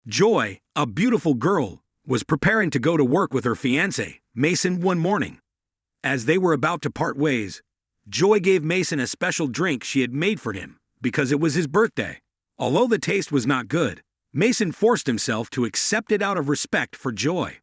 Joy, a beautiful girl, was preparing to go to work with her fiancé, Mason, one morning. As they were about to part ways, Joy gave Mason a special drink she had made for him because it was his birthday. Although the taste was not good, Mason forced himself to accept it out of respect for Joy.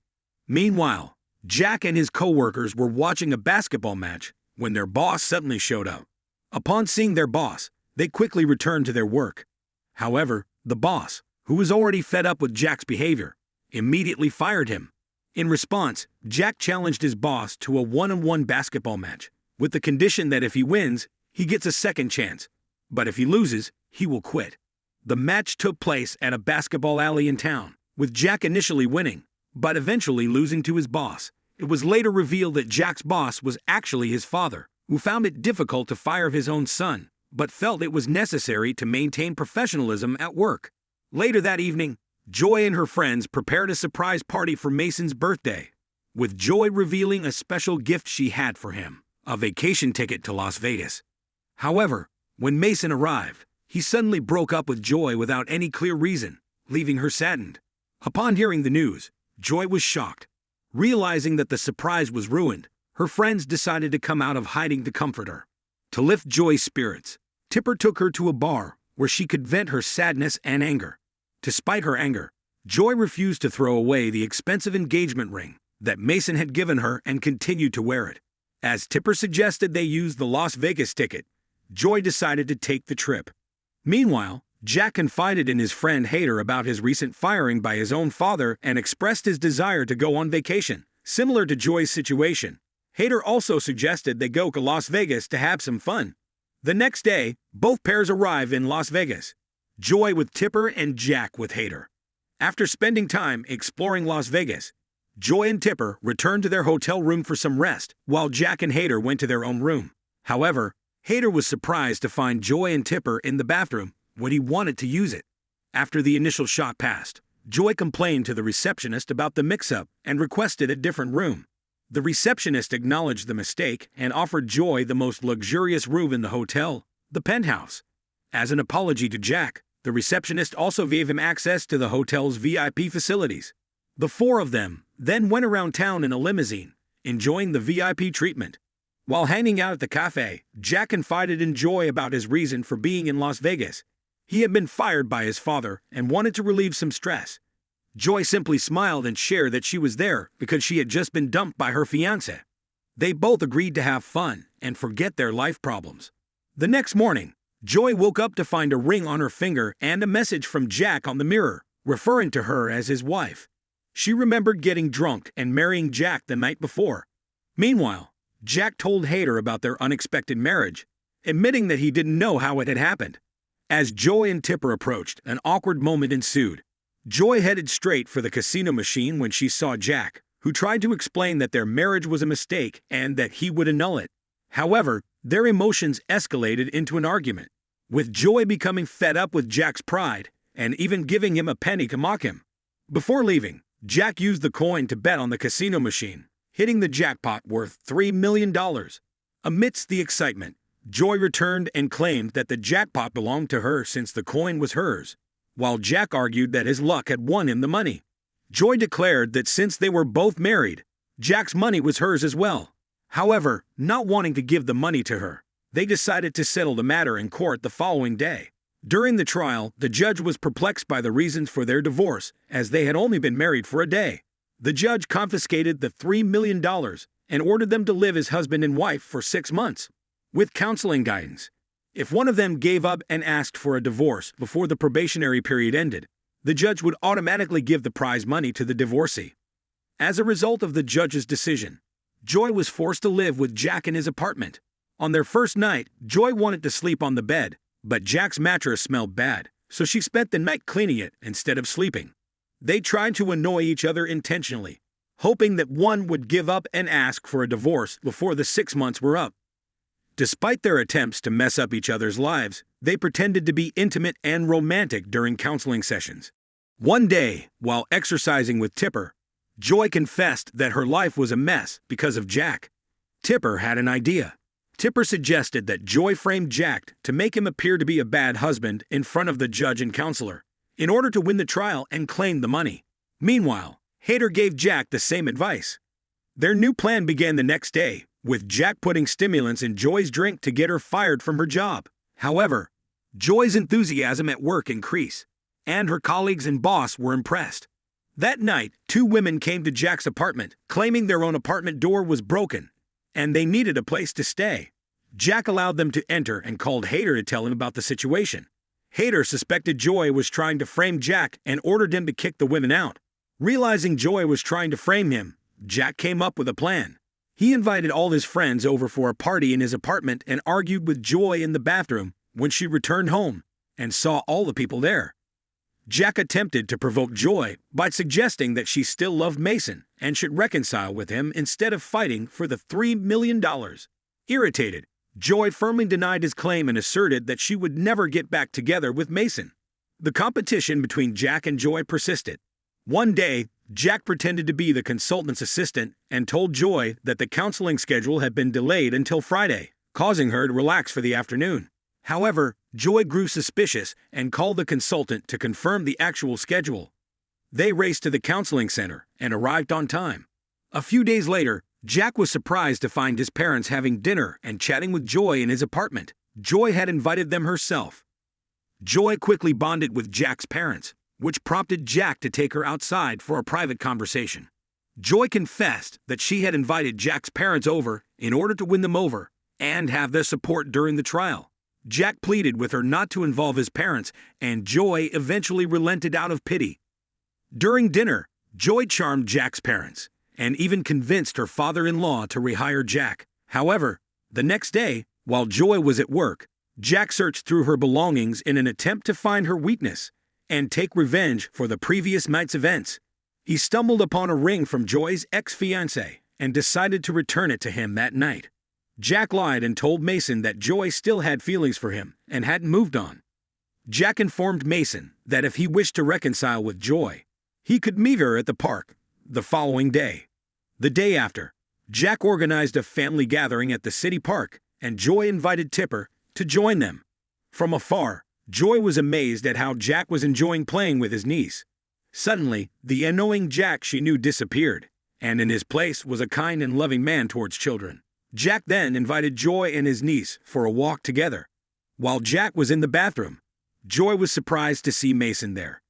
Meanwhile, Jack and his co-workers were watching a basketball match when their boss suddenly showed up. Upon seeing their boss, they quickly returned to their work. However, the boss, who was already fed up with Jack's behavior, immediately fired him. In response, Jack challenged his boss to a one-on-one basketball match, with the condition that if he wins, he gets a second chance, but if he loses, he will quit. The match took place at a basketball alley in town, with Jack initially winning, but eventually losing to his boss. It was later revealed that Jack's boss was actually his father, who found it difficult to fire his own son, but felt it was necessary to maintain professionalism at work. Later that evening, Joy and her friends prepared a surprise party for Mason's birthday, with Joy revealing a special gift she had for him, a vacation ticket to Las Vegas. However, when Mason arrived, he suddenly broke up with Joy without any clear reason, leaving her saddened. Upon hearing the news, Joy was shocked. Realizing that the surprise was ruined, her friends decided to come out of hiding to comfort her. To lift Joy's spirits, Tipper took her to a bar where she could vent her sadness and anger. Despite her anger, Joy refused to throw away the expensive engagement ring that Mason had given her and continued to wear it. As Tipper suggested they use the Las Vegas ticket, Joy decided to take the trip. Meanwhile, Jack confided in his friend Hader about his recent firing by his own father and expressed his desire to go on vacation. Similar to Joy's situation, Hader also suggested they go to Las Vegas to have some fun. The next day, both pairs arrive in Las Vegas. Joy with Tipper and Jack with Hader. After spending time exploring Las Vegas, Joy and Tipper returned to their hotel room for some rest, while Jack and Hader went to their own room. However, Hader was surprised to find Joy and Tipper in the bathroom when he wanted to use it. After the initial shock passed, Joy complained to the receptionist about the mix-up and requested a different room. The receptionist acknowledged the mistake and offered Joy the most luxurious room in the hotel, the penthouse. As an apology to Jack, the receptionist also gave him access to the hotel's VIP facilities. The four of them then went around town in a limousine, enjoying the VIP treatment. While hanging out at the cafe, Jack confided in Joy about his reason for being in Las Vegas. He had been fired by his father and wanted to relieve some stress. Joy simply smiled and shared that she was there because she had just been dumped by her fiancé. They both agreed to have fun and forget their life problems. The next morning, Joy woke up to find a ring on her finger and a message from Jack on the mirror, referring to her as his wife. She remembered getting drunk and marrying Jack the night before. Meanwhile, Jack told Hader about their unexpected marriage, admitting that he didn't know how it had happened. As Joy and Tipper approached, an awkward moment ensued. Joy headed straight for the casino machine when she saw Jack, who tried to explain that their marriage was a mistake and that he would annul it. However, their emotions escalated into an argument, with Joy becoming fed up with Jack's pride and even giving him a penny to mock him. Before leaving, Jack used the coin to bet on the casino machine, hitting the jackpot worth $3 million. Amidst the excitement, Joy returned and claimed that the jackpot belonged to her since the coin was hers, while Jack argued that his luck had won him the money. Joy declared that since they were both married, Jack's money was hers as well. However, not wanting to give the money to her, they decided to settle the matter in court the following day. During the trial, the judge was perplexed by the reasons for their divorce, as they had only been married for a day. The judge confiscated the $3 million and ordered them to live as husband and wife for 6 months, with counseling guidance. If one of them gave up and asked for a divorce before the probationary period ended, the judge would automatically give the prize money to the divorcee. As a result of the judge's decision, Joy was forced to live with Jack in his apartment. On their first night, Joy wanted to sleep on the bed, but Jack's mattress smelled bad, so she spent the night cleaning it instead of sleeping. They tried to annoy each other intentionally, hoping that one would give up and ask for a divorce before the 6 months were up. Despite their attempts to mess up each other's lives, they pretended to be intimate and romantic during counseling sessions. One day, while exercising with Tipper, Joy confessed that her life was a mess because of Jack. Tipper had an idea. Tipper suggested that Joy framed Jack to make him appear to be a bad husband in front of the judge and counselor. in order to win the trial and claim the money. Meanwhile, Hader gave Jack the same advice. Their new plan began the next day, with Jack putting stimulants in Joy's drink to get her fired from her job. However, Joy's enthusiasm at work increased, and her colleagues and boss were impressed. That night, two women came to Jack's apartment, claiming their own apartment door was broken, and they needed a place to stay. Jack allowed them to enter and called Hader to tell him about the situation. Hader suspected Joy was trying to frame Jack and ordered him to kick the women out. Realizing Joy was trying to frame him, Jack came up with a plan. He invited all his friends over for a party in his apartment and argued with Joy in the bathroom when she returned home and saw all the people there. Jack attempted to provoke Joy by suggesting that she still loved Mason and should reconcile with him instead of fighting for the $3 million. Irritated, Joy firmly denied his claim and asserted that she would never get back together with Mason. The competition between Jack and Joy persisted. One day, Jack pretended to be the consultant's assistant and told Joy that the counseling schedule had been delayed until Friday, causing her to relax for the afternoon. However, Joy grew suspicious and called the consultant to confirm the actual schedule. They raced to the counseling center and arrived on time. A few days later, Jack was surprised to find his parents having dinner and chatting with Joy in his apartment. Joy had invited them herself. Joy quickly bonded with Jack's parents, which prompted Jack to take her outside for a private conversation. Joy confessed that she had invited Jack's parents over in order to win them over and have their support during the trial. Jack pleaded with her not to involve his parents, and Joy eventually relented out of pity. During dinner, Joy charmed Jack's parents and even convinced her father-in-law to rehire Jack. However, the next day, while Joy was at work, Jack searched through her belongings in an attempt to find her weakness and take revenge for the previous night's events. He stumbled upon a ring from Joy's ex-fiancé and decided to return it to him that night. Jack lied and told Mason that Joy still had feelings for him and hadn't moved on. Jack informed Mason that if he wished to reconcile with Joy, he could meet her at the park the following day. The day after, Jack organized a family gathering at the city park, and Joy invited Tipper to join them. From afar, Joy was amazed at how Jack was enjoying playing with his niece. Suddenly, the annoying Jack she knew disappeared, and in his place was a kind and loving man towards children. Jack then invited Joy and his niece for a walk together. While Jack was in the bathroom, Joy was surprised to see Mason there.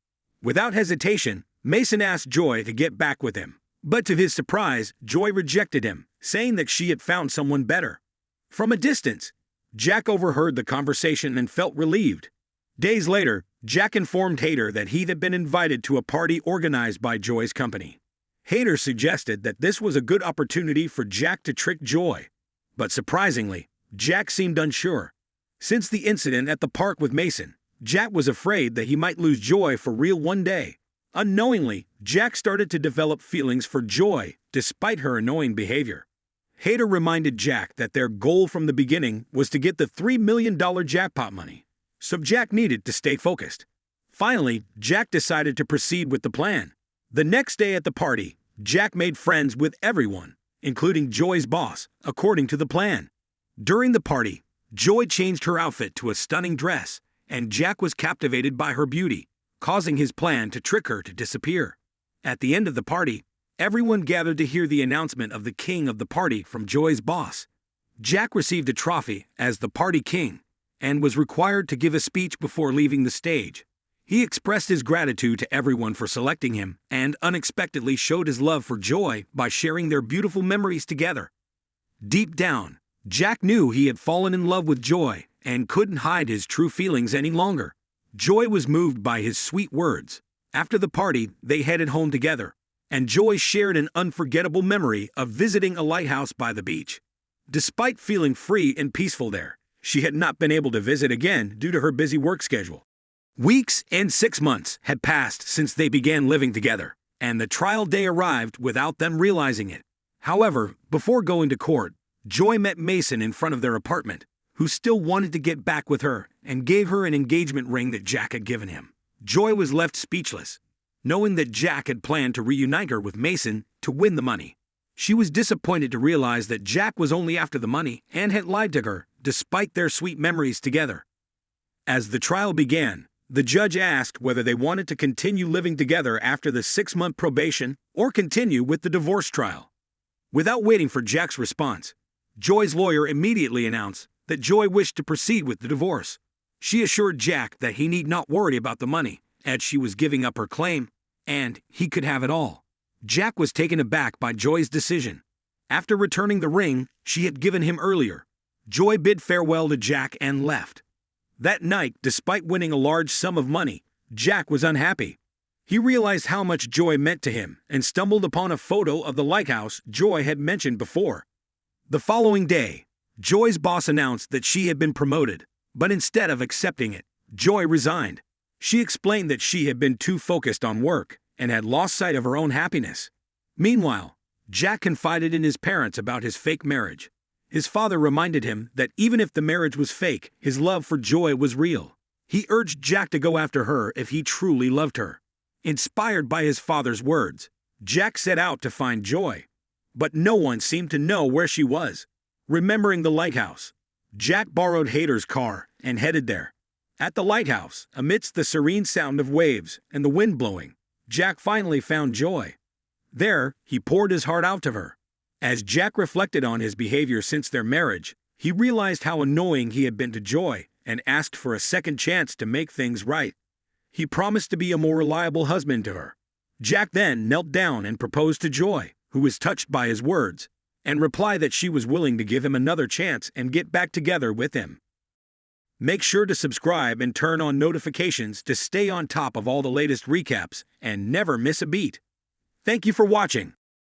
Without hesitation, Mason asked Joy to get back with him. But to his surprise, Joy rejected him, saying that she had found someone better. From a distance, Jack overheard the conversation and felt relieved. Days later, Jack informed Hader that he had been invited to a party organized by Joy's company. Hader suggested that this was a good opportunity for Jack to trick Joy. But surprisingly, Jack seemed unsure. Since the incident at the park with Mason, Jack was afraid that he might lose Joy for real one day. Unknowingly, Jack started to develop feelings for Joy despite her annoying behavior. Hader reminded Jack that their goal from the beginning was to get the $3 million jackpot money, so Jack needed to stay focused. Finally, Jack decided to proceed with the plan. The next day at the party, Jack made friends with everyone, including Joy's boss, according to the plan. During the party, Joy changed her outfit to a stunning dress, and Jack was captivated by her beauty, causing his plan to trick her to disappear. At the end of the party, everyone gathered to hear the announcement of the king of the party from Joy's boss. Jack received a trophy as the party king and was required to give a speech before leaving the stage. He expressed his gratitude to everyone for selecting him and unexpectedly showed his love for Joy by sharing their beautiful memories together. Deep down, Jack knew he had fallen in love with Joy and couldn't hide his true feelings any longer. Joy was moved by his sweet words. After the party, they headed home together, and Joy shared an unforgettable memory of visiting a lighthouse by the beach. Despite feeling free and peaceful there, she had not been able to visit again due to her busy work schedule. Weeks and 6 months had passed since they began living together, and the trial day arrived without them realizing it. However, before going to court, Joy met Mason in front of their apartment, who still wanted to get back with her and gave her an engagement ring that Jack had given him. Joy was left speechless, knowing that Jack had planned to reunite her with Mason to win the money. She was disappointed to realize that Jack was only after the money and had lied to her, despite their sweet memories together. As the trial began, The judge asked whether they wanted to continue living together after the 6-month probation or continue with the divorce trial. Without waiting for Jack's response, Joy's lawyer immediately announced that Joy wished to proceed with the divorce. She assured Jack that he need not worry about the money, as she was giving up her claim, and he could have it all. Jack was taken aback by Joy's decision. After returning the ring she had given him earlier, Joy bid farewell to Jack and left. That night, despite winning a large sum of money, Jack was unhappy. He realized how much Joy meant to him and stumbled upon a photo of the lighthouse Joy had mentioned before. The following day, Joy's boss announced that she had been promoted, but instead of accepting it, Joy resigned. She explained that she had been too focused on work and had lost sight of her own happiness. Meanwhile, Jack confided in his parents about his fake marriage. His father reminded him that even if the marriage was fake, his love for Joy was real. He urged Jack to go after her if he truly loved her. Inspired by his father's words, Jack set out to find Joy. But no one seemed to know where she was. Remembering the lighthouse, Jack borrowed Hader's car and headed there. At the lighthouse, amidst the serene sound of waves and the wind blowing, Jack finally found Joy. There, he poured his heart out to her. As Jack reflected on his behavior since their marriage, he realized how annoying he had been to Joy and asked for a second chance to make things right. He promised to be a more reliable husband to her. Jack then knelt down and proposed to Joy, who was touched by his words, and replied that she was willing to give him another chance and get back together with him. Make sure to subscribe and turn on notifications to stay on top of all the latest recaps and never miss a beat. Thank you for watching.